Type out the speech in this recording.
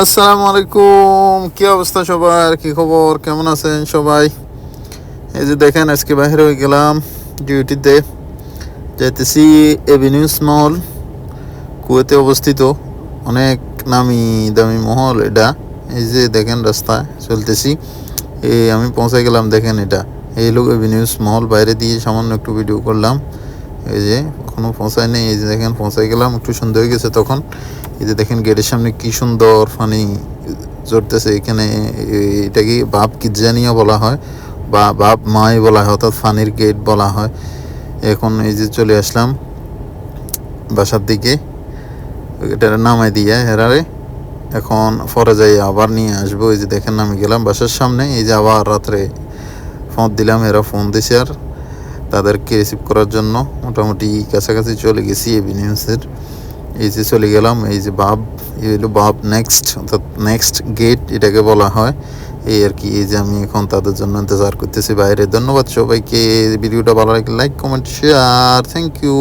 আসসালামু আলাইকুম, কি অবস্থা সবার? কি খবর? কেমন আছেন সবাই? এই যে দেখেন, আজকে বাইরে হয়ে গেলাম ডিউটিতে, যাইতেছি এভিনিউস মল, কুয়েতে অবস্থিত। অনেক নামি দামি মহল এটা। এই যে দেখেন, রাস্তায় চলতেছি, এই আমি পৌঁছে গেলাম। দেখেন, এটা এই লোক এভিনিউস মল। বাইরে দিয়ে সামান্য একটু ভিডিও করলাম। এই যে এখনো পৌঁছায় নেই। এই যে দেখেন, পৌঁছায় গেলাম। একটু সুন্দর হয়ে গেছে তখন। এই যে দেখেন, গেটের সামনে কি সুন্দর পানি ঝরতেছে এখানে। এটাকে বাপ কিজানিয়া বলা হয়, বা বাপ মাই বলা হয়, অর্থাৎ ফানির গেট বলা হয়। এখন এই যে চলে আসলাম বাসার দিকে, এটা নামাই দিয়ে হেরারে। এখন পরে যাই আবার নিয়ে আসবো। এই যে দেখেন, নামে গেলাম বাসার সামনে। এই যে আবার রাত্রে ফোন দিলাম, এরা ফোন দিছে আর তাদেরকে রিসিভ করার জন্য। মোটামুটি কাছাকাছি চলে গেছি এভিনিউসের। এই যে চলে গেলাম। এই যে বাব, এই হলো বাব নেক্সট, অর্থাৎ নেক্সট গেট এটাকে বলা হয়। এই আর কি। এই যে আমি এখন তাদের জন্য ইন্তজার করতেছি বাইরে। ধন্যবাদ সবাইকে। ভিডিওটা ভালো লাগলে like, comment, share. Thank you.